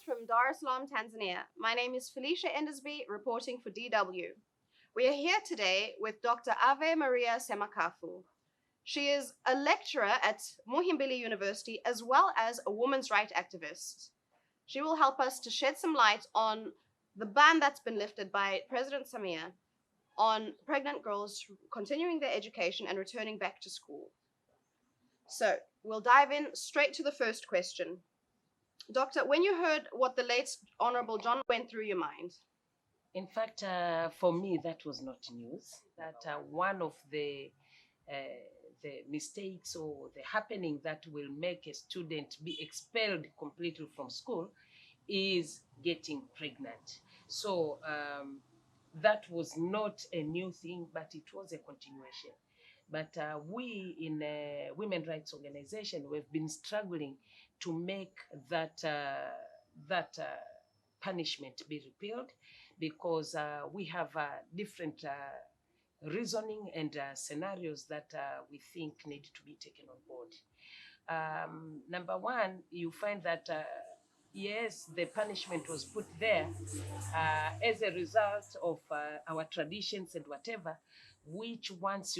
viewers from Dar es Salaam, Tanzania. My name is Felicia Endersby, reporting for DW. We are here today with Dr. Ave Maria Semakafu. She is a lecturer at Muhimbili University as well as a women's rights activist. She will help us to shed some light on the ban that's been lifted by President Samia on pregnant girls continuing their education and returning back to school. So we'll dive in straight to the first question. Doctor, when you heard what the late Honorable John went through your mind? In fact, for me, that was not news. That one of the mistakes or the happening that will make a student be expelled completely from school is getting pregnant. So that was not a new thing, but it was a continuation. But we in a women's rights organization, we've been struggling to make that punishment be repealed, because we have different reasoning and scenarios that we think need to be taken on board. Number one, you find that yes, the punishment was put there as a result of our traditions and whatever, which once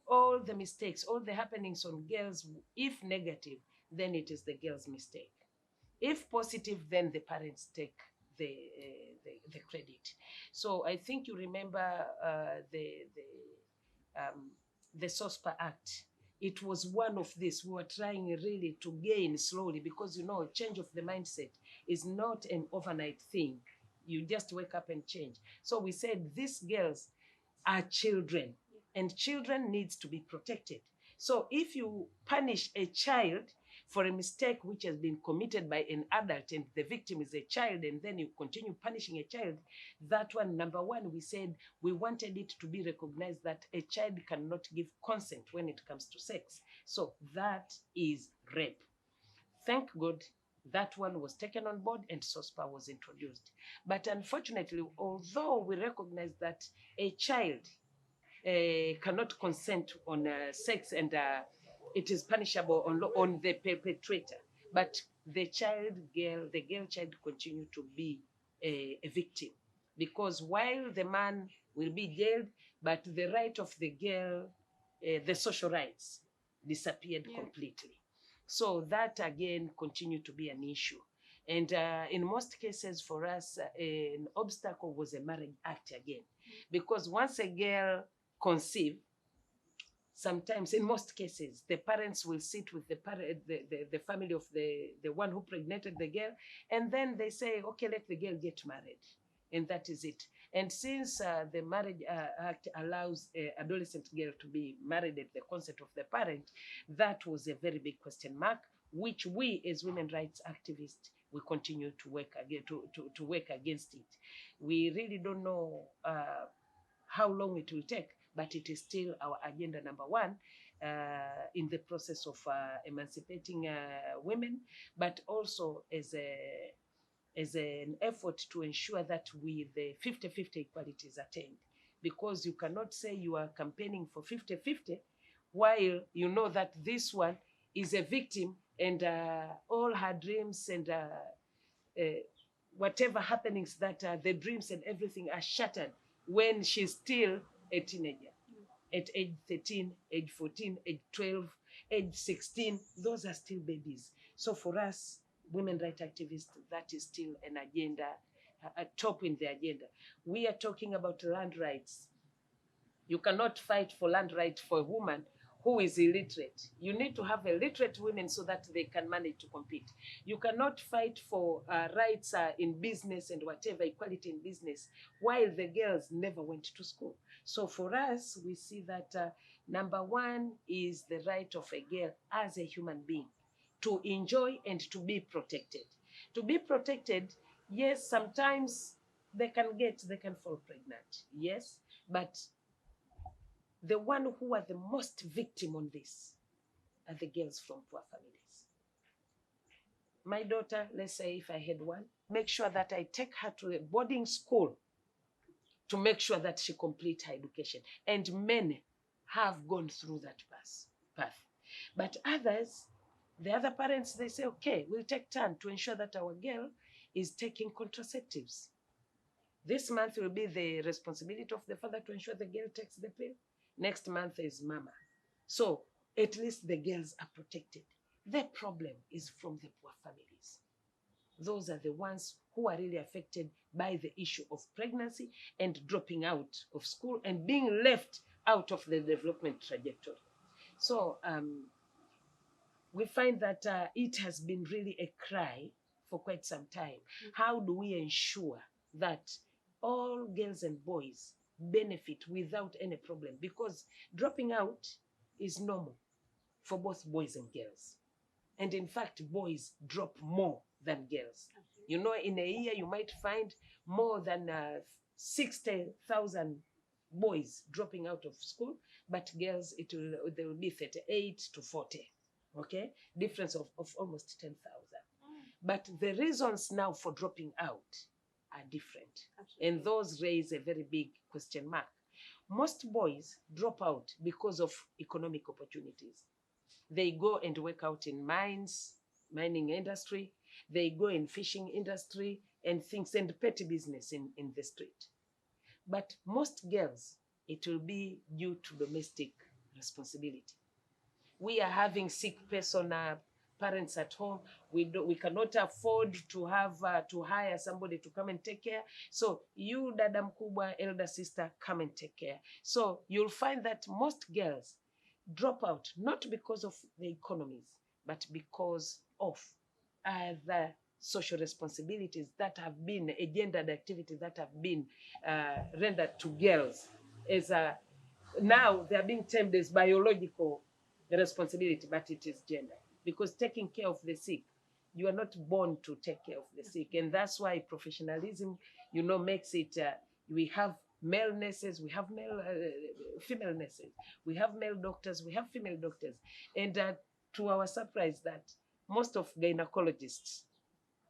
all the mistakes, all the happenings on girls, if negative, then it is the girl's mistake. If positive, then the parents take the credit. So I think you remember the SOSPA Act. It was one of this. We were trying really to gain slowly, because change of the mindset is not an overnight thing. You just wake up and change. So we said these girls are children, and children needs to be protected. So if you punish a child for a mistake which has been committed by an adult and the victim is a child, and then you continue punishing a child, that one, number one, we said we wanted it to be recognized that a child cannot give consent when it comes to sex. So that is rape. Thank God that one was taken on board and SOSPA was introduced. But unfortunately, although we recognize that a child cannot consent on sex and it is punishable on the perpetrator, but the girl child continue to be a victim, because while the man will be jailed, but the right of the girl, the social rights, disappeared completely. So that again continued to be an issue. And in most cases for us, an obstacle was a marriage act again, because once a girl conceive, sometimes, in most cases, the parents will sit with the family of the one who pregnated the girl, and then they say, okay, let the girl get married. And that is it. And since the Marriage Act allows an adolescent girl to be married at the consent of the parent, that was a very big question mark, which we as women rights activists, we continue to work to work against it. We really don't know how long it will take, but it is still our agenda number one in the process of emancipating women, but also as an effort to ensure that the 50-50 equality is attained. Because you cannot say you are campaigning for 50-50 while you know that this one is a victim and all her dreams and whatever happenings that the dreams and everything are shattered when she's still a teenager. At age 13, age 14, age 12, age 16, those are still babies. So for us, women rights activists, that is still an agenda, a top in the agenda. We are talking about land rights. You cannot fight for land rights for a woman who is illiterate. You need to have illiterate women so that they can manage to compete. You cannot fight for rights in business and whatever, equality in business, while the girls never went to school. So for us, we see that number one is the right of a girl as a human being to enjoy and to be protected. To be protected, yes, sometimes they can fall pregnant, yes, but the one who are the most victim on this are the girls from poor families. My daughter, let's say if I had one, make sure that I take her to a boarding school to make sure that she complete her education. And many have gone through that path. But others, The other parents, they say, okay, we'll take turn to ensure that our girl is taking contraceptives. This month will be the responsibility of the father to ensure the girl takes the pill. Next month is mama. So at least the girls are protected. The problem is from the poor families. Those are the ones who are really affected by the issue of pregnancy and dropping out of school and being left out of the development trajectory. So we find that it has been really a cry for quite some time. How do we ensure that all girls and boys benefit without any problem? Because dropping out is normal for both boys and girls. And in fact, boys drop more than girls. You know, in a year, you might find more than 60,000 boys dropping out of school, but girls, there will be 38 to 40. Okay, difference of almost 10,000. But the reasons now for dropping out are different. Absolutely. And those raise a very big question mark. Most boys drop out because of economic opportunities. They go and work out in mining industry. They go in fishing industry and things and petty business in the street. But most girls, it will be due to domestic responsibility. We are having sick parents at home. We cannot afford to have to hire somebody to come and take care. So you, dada mkubwa, elder sister, come and take care. So you'll find that most girls drop out, not because of the economies, but because of the social responsibilities that have been, gendered activities that have been rendered to girls. As now they are being termed as biological responsibility, but it is gender. Because taking care of the sick, you are not born to take care of the sick. And that's why professionalism, you know, makes it, we have male nurses, we have female nurses, we have male doctors, we have female doctors. And to our surprise, that most of gynecologists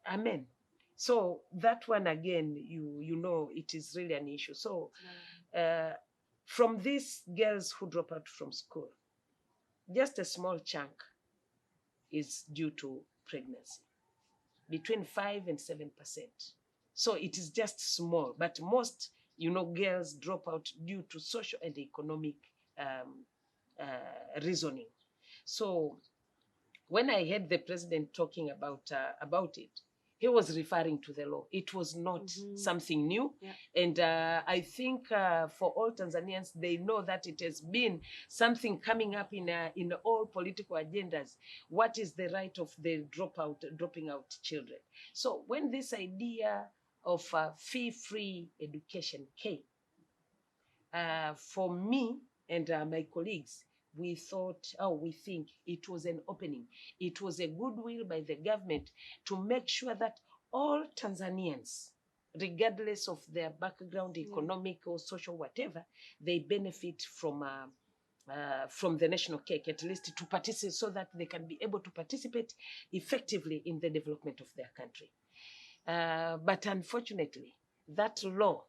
are men. So that one again, you know, it is really an issue. So from these girls who drop out from school, just a small chunk is due to pregnancy, between 5 and 7%. So it is just small, but most, you know, girls drop out due to social and economic reasoning. So when I heard the president talking about it, he was referring to the law. It was not something new. Yeah. And I think for all Tanzanians, they know that it has been something coming up in all political agendas. What is the right of the dropping out children? So when this idea of fee-free education came, for me and my colleagues, we think it was an opening. It was a goodwill by the government to make sure that all Tanzanians, regardless of their background, economic or social, whatever, they benefit from the national cake, at least to participate, so that they can be able to participate effectively in the development of their country. But unfortunately, that law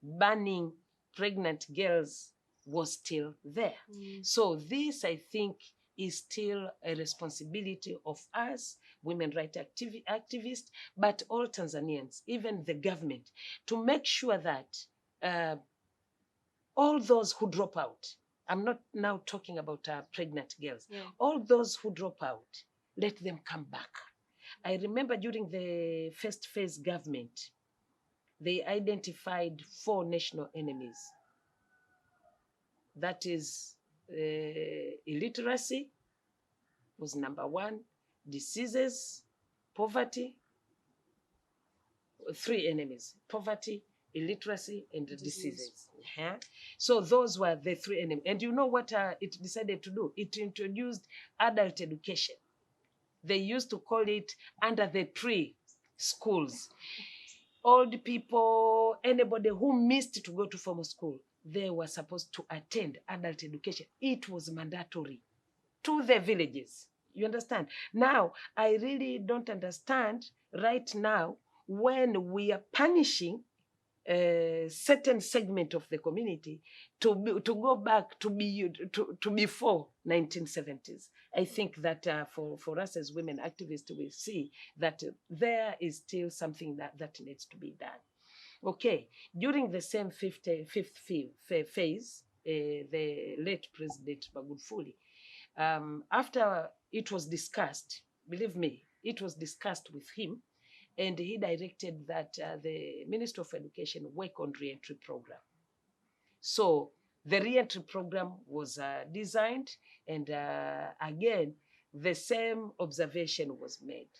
banning pregnant girls was still there. So this, I think, is still a responsibility of us, women rights activists, but all Tanzanians, even the government, to make sure that all those who drop out, I'm not now talking about pregnant girls, all those who drop out, let them come back. I remember during the first phase government, they identified 4 national enemies. That is illiteracy was number 1, diseases, poverty, 3 enemies: poverty, illiteracy, and diseases. So those were the 3 enemies. And you know what it decided to do? It introduced adult education. They used to call it under the tree schools. Old people, anybody who missed to go to formal school, they were supposed to attend adult education. It was mandatory to the villages. You understand? Now, I really don't understand right now when we are punishing a certain segment of the community to go back to before 1970s. I think that for us as women activists, we see that there is still something that needs to be done. Okay, during the same fifth phase, the late President Magufuli, after it was discussed, believe me, it was discussed with him, and he directed that the Minister of Education work on re-entry program. So the re-entry program was designed, and again, the same observation was made.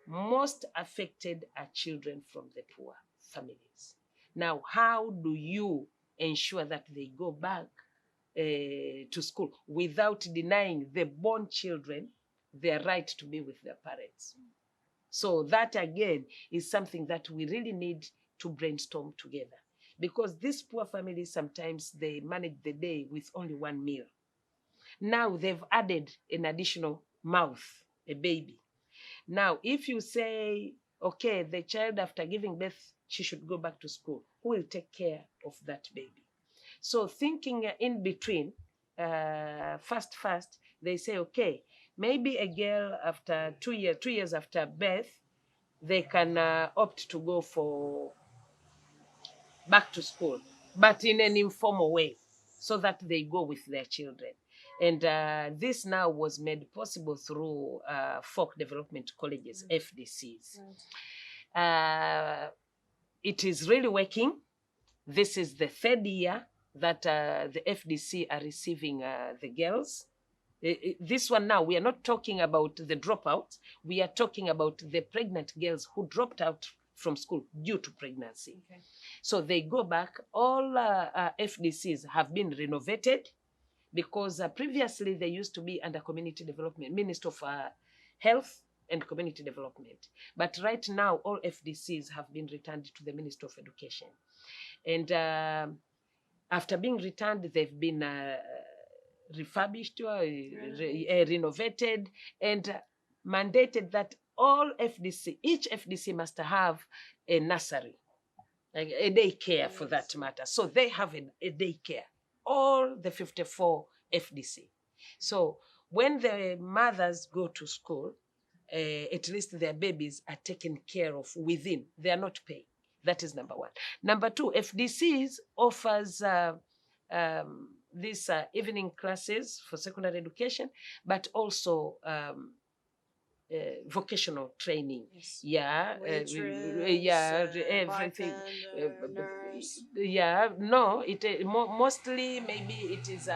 Most affected are children from the poor families. Now, how do you ensure that they go back to school without denying the born children their right to be with their parents? So that again is something that we really need to brainstorm together, because these poor families, sometimes they manage the day with only one meal. Now they've added an additional mouth, a baby. Now, if you say, okay, the child after giving birth, she should go back to school, who will take care of that baby? So thinking in between, first, they say, okay, maybe a girl after 2 years after birth, they can opt to go for back to school, but in an informal way, so that they go with their children. And this now was made possible through folk development colleges, FDCs. It is really working. This is the third year that the FDC are receiving the girls. This one now, we are not talking about the dropouts. We are talking about the pregnant girls who dropped out from school due to pregnancy. Okay. So they go back. All FDCs have been renovated, because previously they used to be under community development, Minister of Health and Community Development. But right now, all FDCs have been returned to the Minister of Education. And after being returned, they've been refurbished, renovated, and mandated that all FDC, each FDC must have a nursery, like a daycare for that matter. So they have a daycare, all the 54 FDC. So when the mothers go to school, at least their babies are taken care of within. They are not paid. That is number one. Number two, FDCs offers these evening classes for secondary education, but also vocational training. Yes. Yeah, everything. Nurse. Yeah, no, it mostly maybe it is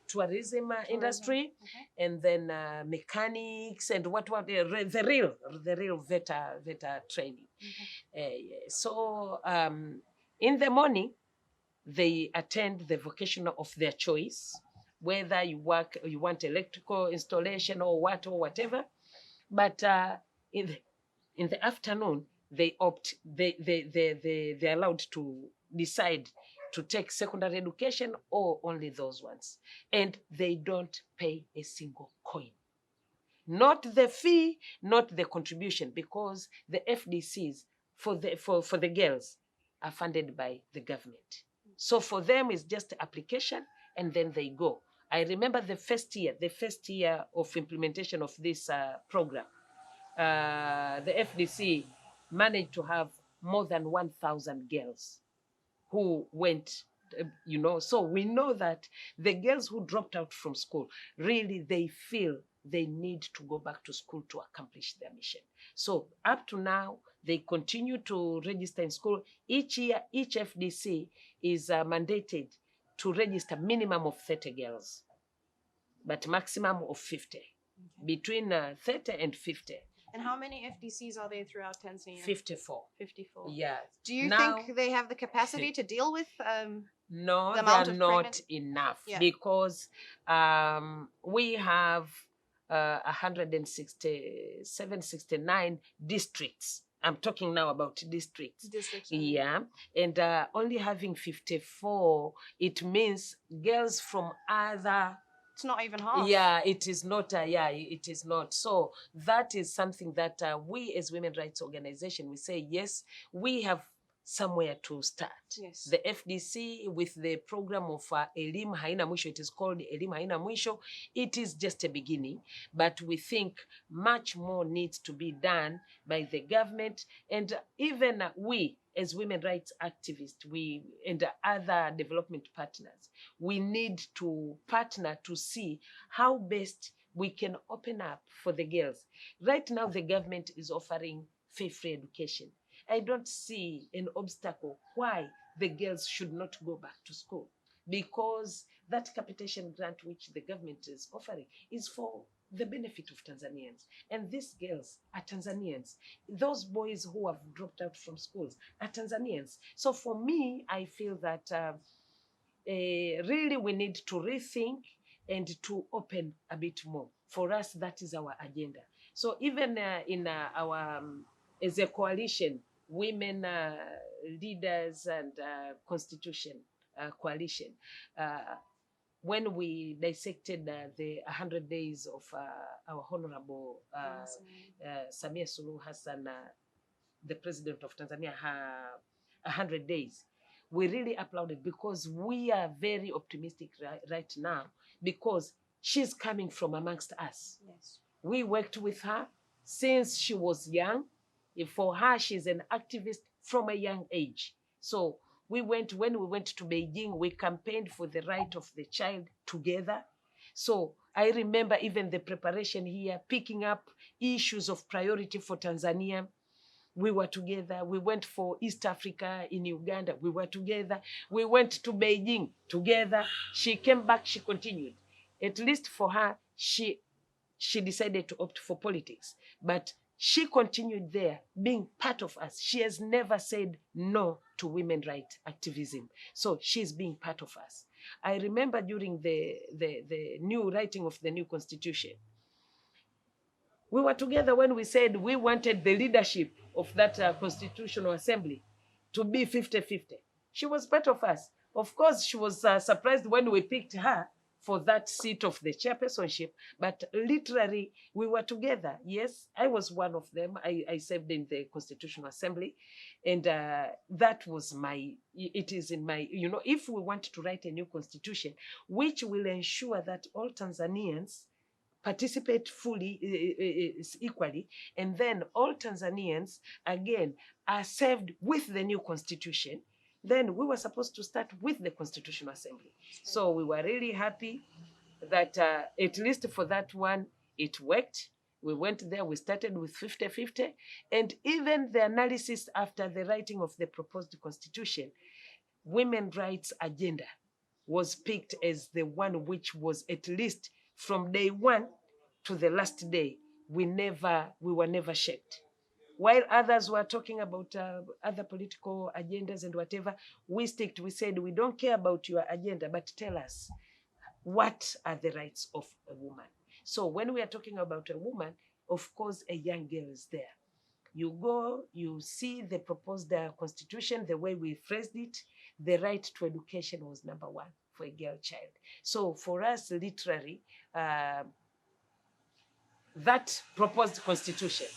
tourism industry, okay. And then mechanics and what the real VETA training. Okay. So in the morning, they attend the vocational of their choice, whether you want electrical installation or whatever. But in the afternoon, they're allowed to decide to take secondary education or only those ones. And they don't pay a single coin. Not the fee, not the contribution, because the FDCs for the girls are funded by the government. So for them, it's just application, and then they go. I remember the first year of implementation of this program, the FDC managed to have more than 1,000 girls who went, so we know that the girls who dropped out from school, really, they feel they need to go back to school to accomplish their mission. So up to now, they continue to register in school. Each year, each FDC is mandated to register minimum of 30 girls, but maximum of 50, okay. Between 30 and 50. And how many FDCs are there throughout Tanzania? 54. 54. Yeah. Do you think they have the capacity to deal with no, the they amount are of not enough, yeah. Because we have 169 districts. I'm talking now about districts. Yeah. And only having 54, it means girls from other... It's not even half. Yeah, it is not. It is not. So that is something that we as women rights organization, we say, yes, we have somewhere to start. Yes. The FDC with the program of Elimu Haina Mwisho, it is called Elimu Haina Mwisho. It is just a beginning, but we think much more needs to be done by the government, and even we as women rights activists, we and other development partners, we need to partner to see how best we can open up for the girls. Right now, the government is offering free education. I don't see an obstacle why the girls should not go back to school, because that capitation grant which the government is offering is for the benefit of Tanzanians. And these girls are Tanzanians. Those boys who have dropped out from schools are Tanzanians. So for me, I feel that really we need to rethink and to open a bit more. For us, that is our agenda. So even in our, as a coalition, women leaders and constitution coalition, when we dissected the 100 days of our Honorable Samia Suluhu Hassan, the President of Tanzania, her 100 days, we really applauded, because we are very optimistic right now, because she's coming from amongst us. Yes. We worked with her since she was young. For her, she's an activist from a young age. So when we went to Beijing, we campaigned for the right of the child together. So I remember even the preparation here, picking up issues of priority for Tanzania. We were together. We went for East Africa in Uganda. We were together. We went to Beijing together. She came back, she continued. At least for her, she decided to opt for politics. But she continued there, being part of us. She has never said no to women's rights activism. So she's being part of us. I remember during the new writing of the new constitution, we were together when we said we wanted the leadership of that constitutional assembly to be 50-50. She was part of us. Of course, she was surprised when we picked her for that seat of the chairpersonship, but literally we were together. Yes, I was one of them. I served in the Constitutional Assembly, and that was it is in my, if we want to write a new constitution, which will ensure that all Tanzanians participate fully, equally, and then all Tanzanians, again, are served with the new constitution, then we were supposed to start with the Constitutional Assembly. So we were really happy that at least for that one, it worked. We went there, we started with 50-50, and even the analysis after the writing of the proposed constitution, women's rights agenda was picked as the one which was, at least from day one to the last day, we were never shaked. While others were talking about other political agendas and whatever, we said, we don't care about your agenda, but tell us, what are the rights of a woman? So when we are talking about a woman, of course, a young girl is there. You go, you see the proposed constitution, the way we phrased it, the right to education was number one for a girl child. So for us, literally, that proposed constitution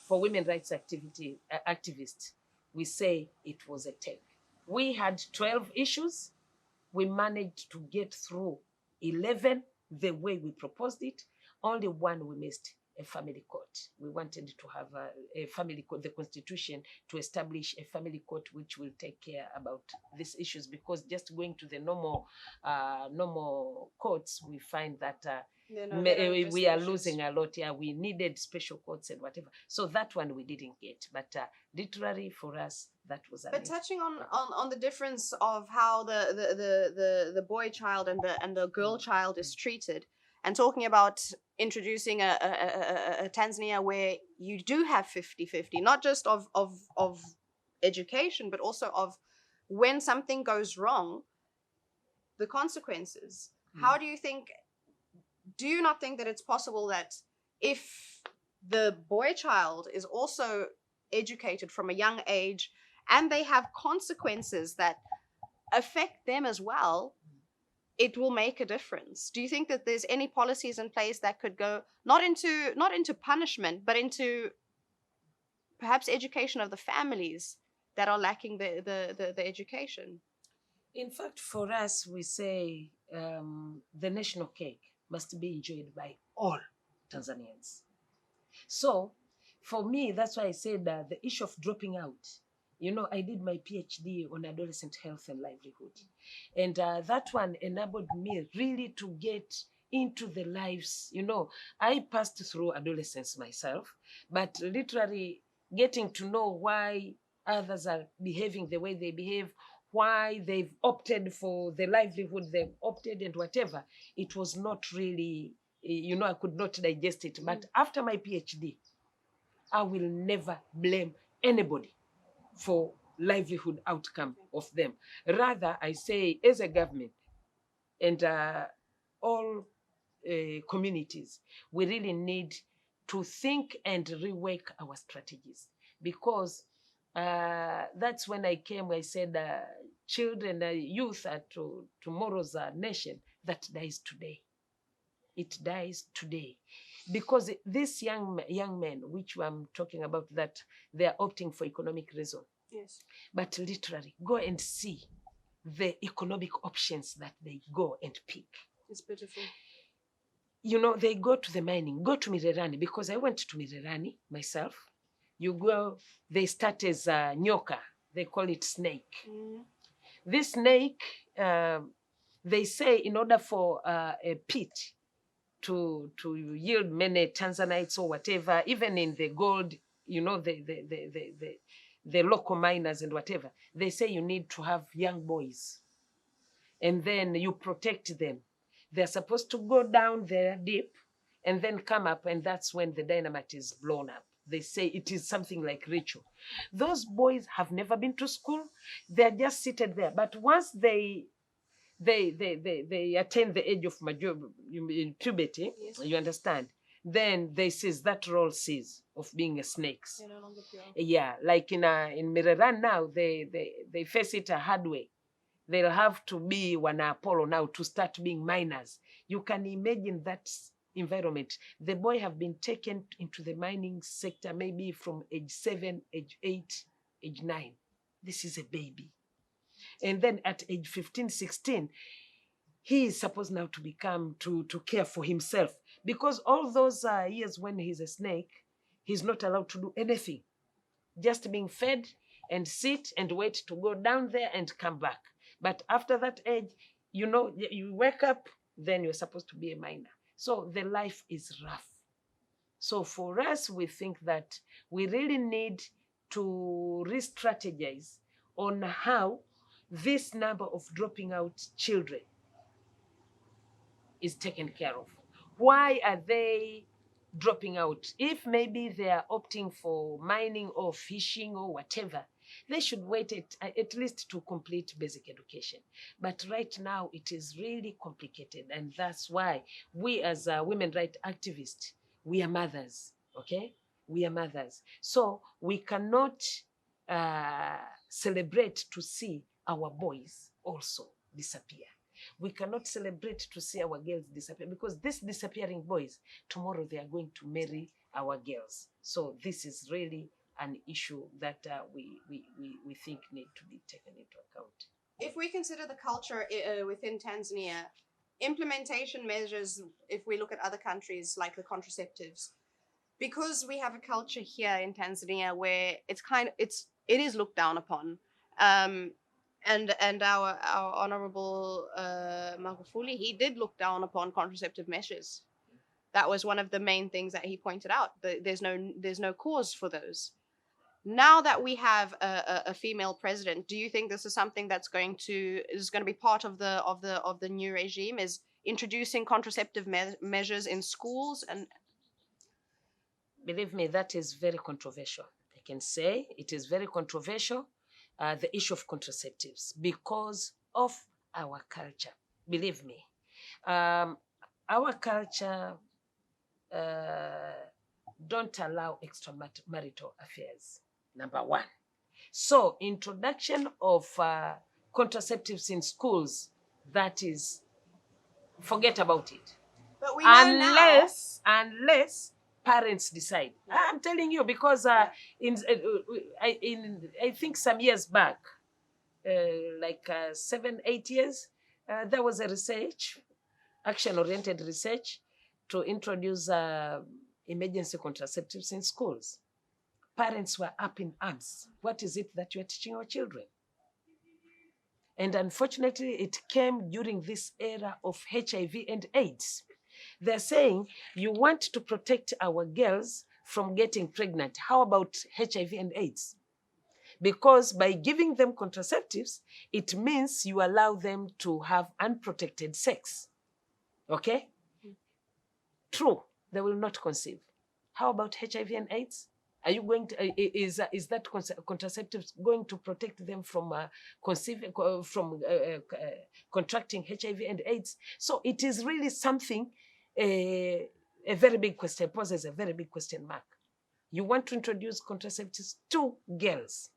for women rights activists, we say it was a take. We had 12 issues. We managed to get through 11 the way we proposed it. Only one we missed, a family court. We wanted to have a family court, the constitution, to establish a family court which will take care about these issues, because just going to the normal courts, we find that we are losing a lot. Yeah, we needed special courts and whatever. So that one we didn't get. But literally for us, that was amazing. But touching on the difference of how the boy child and the girl child is treated, and talking about introducing a Tanzania where you do have 50-50, not just of education, but also of when something goes wrong, the consequences. How do you not think that it's possible that if the boy child is also educated from a young age and they have consequences that affect them as well, it will make a difference? Do you think that there's any policies in place that could go not into punishment, but into perhaps education of the families that are lacking the education? In fact, for us, we say the national cake must be enjoyed by all Tanzanians. So, for me, that's why I said the issue of dropping out. You know, I did my PhD on adolescent health and livelihood. And that one enabled me really to get into the lives. You know, I passed through adolescence myself, but literally getting to know why others are behaving the way they behave, why they've opted for the livelihood they've opted and whatever, it was not really, you know, I could not digest it. But after my PhD, I will never blame anybody for livelihood outcome of them. Rather, I say, as a government and all communities, we really need to think and rework our strategies, because that's when I came. I said, children, youth are tomorrow's nation that dies today. It dies today, because these young men, which I'm talking about, that they are opting for economic reason. Yes. But literally, go and see the economic options that they go and pick. It's beautiful. You know, they go to the mining, go to Mirerani, because I went to Mirerani myself. You go, they start as nyoka, they call it snake. This snake, they say, in order for a pit to yield many Tanzanites or whatever, even in the gold, you know, the local miners and whatever, they say you need to have young boys, and then you protect them. They're supposed to go down there deep and then come up, and that's when the dynamite is blown up. They say it is something like ritual. Those boys have never been to school. They're just seated there. But once they attain the age of puberty, yes, you understand, then they cease, that role cease of being snakes. They're no longer pure. Yeah, like in Miraran now, they face it a hard way. They'll have to be Wana Apollo now to start being miners. You can imagine that environment. The boy have been taken into the mining sector maybe from age 7, age 8, age 9. This is a baby. And then at age 15, 16, he is supposed now to become, to care for himself. Because all those years when he's a snake, he's not allowed to do anything. Just being fed and sit and wait to go down there and come back. But after that age, you know, you wake up, then you're supposed to be a miner. So the life is rough. So for us, we think that we really need to re-strategize on how this number of dropping out children is taken care of. Why are they dropping out? If maybe they are opting for mining or fishing or whatever, they should wait at least to complete basic education. But right now, it is really complicated. And that's why we as women rights activists, we are mothers, okay? We are mothers. So we cannot celebrate to see our boys also disappear. We cannot celebrate to see our girls disappear, because these disappearing boys, tomorrow they are going to marry our girls. So this is really an issue that we think need to be taken into account. If we consider the culture within Tanzania, implementation measures, if we look at other countries like the contraceptives, because we have a culture here in Tanzania where it is looked down upon, and our honorable Magufuli, he did look down upon contraceptive measures. That was one of the main things that he pointed out. There's no cause for those. Now that we have a female president, do you think this is something that's going to be part of the new regime? Is introducing contraceptive measures in schools? And believe me, that is very controversial. I can say it is very controversial, the issue of contraceptives, because of our culture. Believe me, our culture don't allow extramarital affairs, number one. So introduction of contraceptives in schools, that is, forget about it. But we know unless parents decide. I'm telling you because I think some years back, like 7, 8 years, there was a research, action-oriented research, to introduce emergency contraceptives in schools. Parents were up in arms. What is it that you are teaching our children? And unfortunately, it came during this era of HIV and AIDS. They're saying, you want to protect our girls from getting pregnant. How about HIV and AIDS? Because by giving them contraceptives, it means you allow them to have unprotected sex. Okay? True, they will not conceive. How about HIV and AIDS? Are you going to, is that contraceptive going to protect them from conceiving, from contracting HIV and AIDS? So it is really something, a very big question, poses a very big question mark. You want to introduce contraceptives to girls.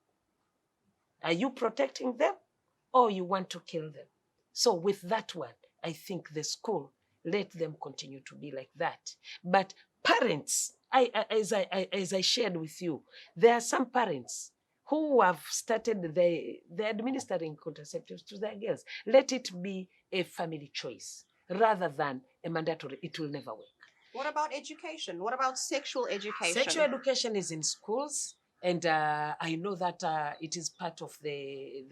Are you protecting them or you want to kill them? So with that one, I think the school, let them continue to be like that. But parents, as I shared with you, there are some parents who have started the administering contraceptives to their girls. Let it be a family choice rather than a mandatory. It will never work. What about education? What about sexual education? Sexual education is in schools, and I know that it is part of the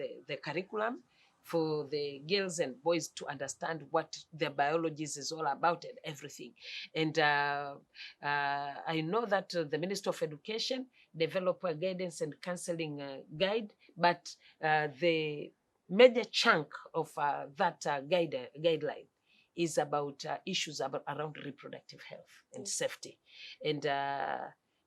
curriculum for the girls and boys to understand what their biology is all about and everything. And I know that the Minister of Education developed a guidance and counseling guide, but the major chunk of that guideline is about issues around reproductive health and safety. And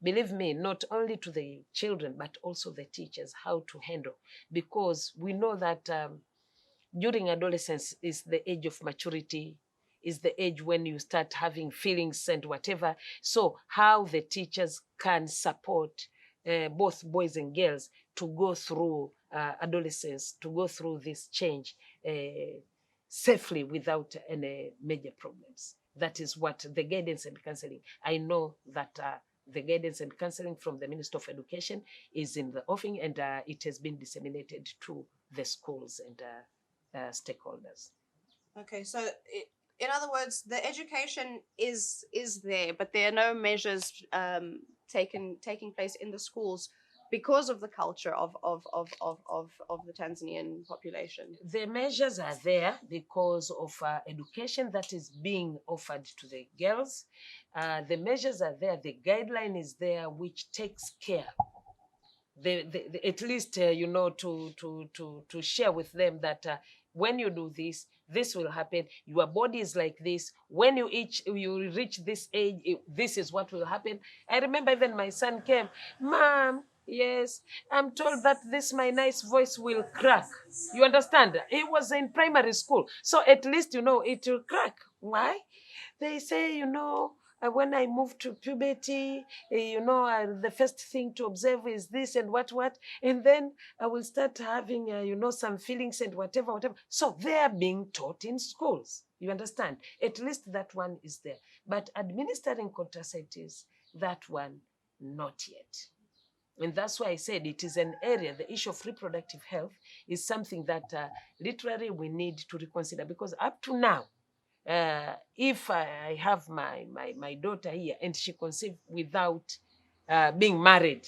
believe me, not only to the children, but also the teachers, how to handle. Because we know that during adolescence is the age of maturity, is the age when you start having feelings and whatever. So how the teachers can support both boys and girls to go through adolescence, to go through this change safely without any major problems. That is what the guidance and counseling. I know that the guidance and counseling from the Minister of Education is in the offing, and it has been disseminated to the schools and stakeholders. Okay, so in other words, the education is there, but there are no measures taking place in the schools because of the culture of the Tanzanian population. The measures are there because of education that is being offered to the girls. The measures are there. The guideline is there, which takes care. At least to share with them that when you do this, this will happen. Your body is like this. When you reach this age, this is what will happen. I remember even my son came, Mom, yes, I'm told that my nice voice will crack. You understand? He was in primary school. So at least, it will crack. Why? They say, when I move to puberty, the first thing to observe is this and what, and then I will start having, some feelings and whatever. So they are being taught in schools. You understand? At least that one is there. But administering contraceptives, that one, not yet. And that's why I said it is an area, the issue of reproductive health is something that literally we need to reconsider, because up to now, if I have my daughter here and she conceived without being married,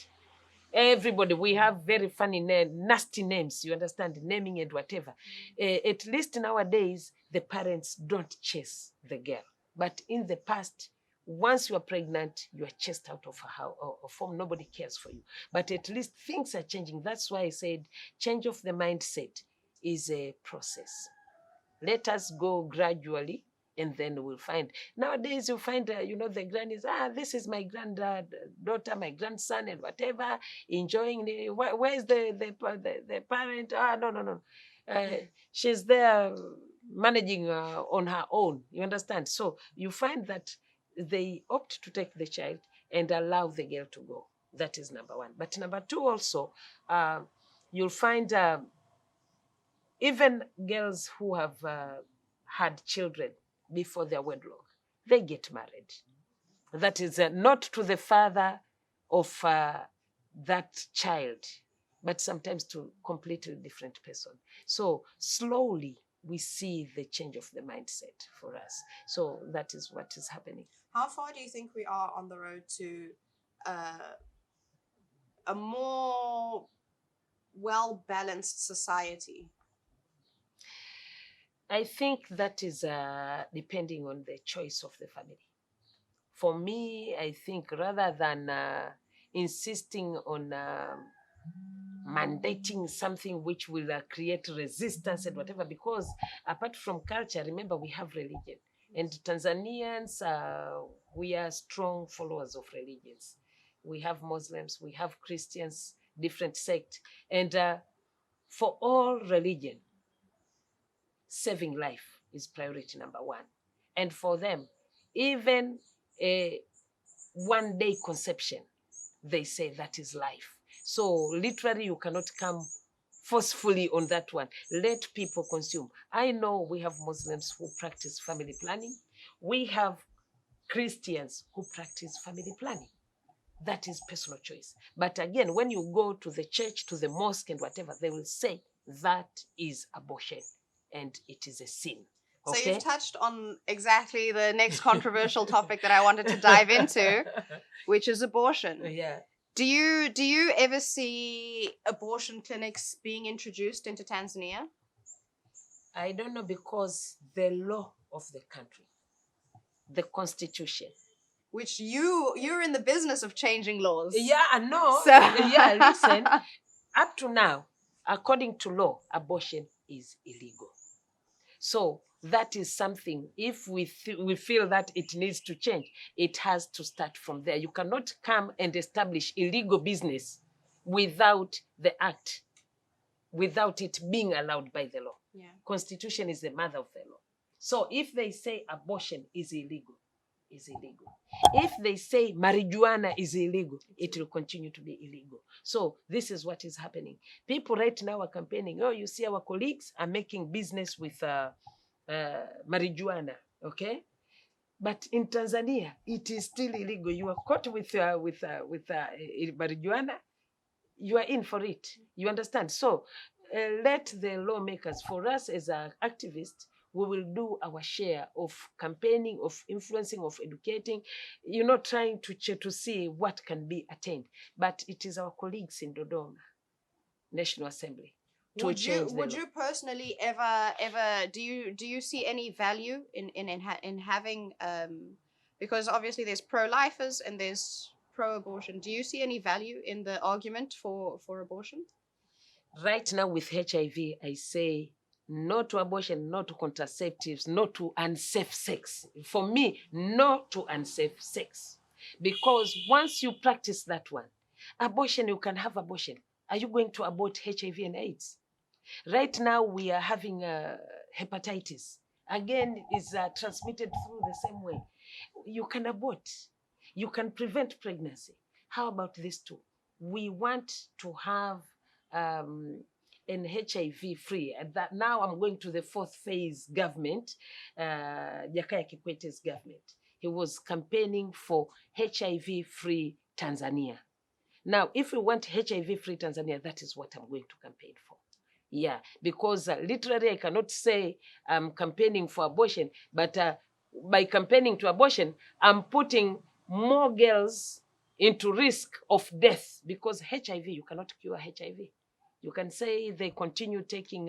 everybody, we have very funny nasty names, you understand, naming and whatever. At least nowadays, the parents don't chase the girl. But in the past, once you are pregnant, you are chased out of a home. Nobody cares for you. But at least things are changing. That's why I said change of the mindset is a process. Let us go gradually, and then we'll find. Nowadays, you find, the grannies, this is my granddaughter, my grandson, and whatever, enjoying. Where's the parent? No. She's there managing on her own. You understand? So you find that they opt to take the child and allow the girl to go. That is number one. But number two also, you'll find even girls who have had children before their wedlock, they get married. That is not to the father of that child, but sometimes to completely different person. So slowly we see the change of the mindset for us. So that is what is happening. How far do you think we are on the road to a more well-balanced society? I think that is depending on the choice of the family. For me, I think rather than insisting on mandating something which will create resistance and whatever, because apart from culture, remember we have religion. And Tanzanians, we are strong followers of religions. We have Muslims, we have Christians, different sects. And for all religion, saving life is priority number one. And for them, even a 1 day conception, they say that is life. So literally you cannot come forcefully on that one. Let people consume. I know we have Muslims who practice family planning. We have Christians who practice family planning. That is personal choice. But again, when you go to the church, to the mosque and whatever, they will say that is abortion and it is a sin. So Okay? you've touched on exactly the next controversial topic that I wanted to dive into, which is abortion. Yeah. Do you ever see abortion clinics being introduced into Tanzania? I don't know, because the law of the country, the constitution. Which you're in the business of changing laws. Yeah, I know. So Yeah, listen. Up to now, according to law, abortion is illegal. So that is something, if we feel that it needs to change, it has to start from there. You cannot come and establish illegal business without the act, without it being allowed by the law. Yeah. Constitution is the mother of the law. So if they say abortion is illegal, is illegal. If they say marijuana is illegal, it will continue to be illegal. So this is what is happening. People right now are campaigning. Oh, you see our colleagues are making business with marijuana, okay? But in Tanzania, it is still illegal. You are caught with marijuana, you are in for it. You understand? So let the lawmakers, for us as activists, we will do our share of campaigning, of influencing, of educating, trying to see what can be attained. But it is our colleagues in Dodoma National Assembly to Would change you personally ever do you see any value in having because obviously there's pro-lifers and there's pro-abortion. Do you see any value in the argument for abortion? Right now with HIV, I say no to abortion, no to contraceptives, no to unsafe sex. For me, no to unsafe sex. Because once you practice that one, abortion, you can have abortion. Are you going to abort HIV and AIDS? Right now, we are having hepatitis. Again, is transmitted through the same way. You can abort. You can prevent pregnancy. How about these two? We want to have an HIV free. And that now I'm going to the fourth phase government, Jakaya Kikwete's government. He was campaigning for HIV free Tanzania. Now, if we want HIV free Tanzania, that is what I'm going to campaign for. Yeah, because literally I cannot say I'm campaigning for abortion, but by campaigning to abortion, I'm putting more girls into risk of death, because HIV, you cannot cure HIV. You can say they continue taking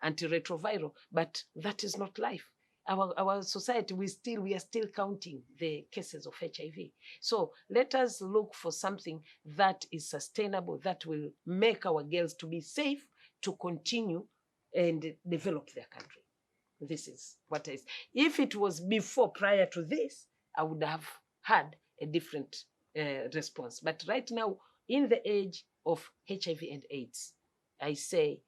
antiretroviral, but that is not life. Our society, we are still counting the cases of HIV. So let us look for something that is sustainable, that will make our girls to be safe, to continue and develop their country. This is what is. If it was before, prior to this, I would have had a different response. But right now, in the age of HIV and AIDS, I say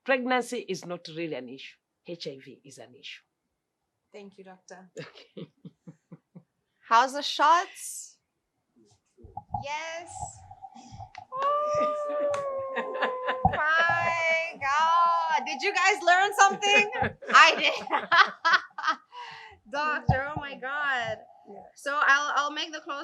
pregnancy is not really an issue. HIV is an issue. Thank you, doctor. Okay. How's the shots? Yes. My God. Did you guys learn something? I did. Doctor, oh my God. So I'll make the close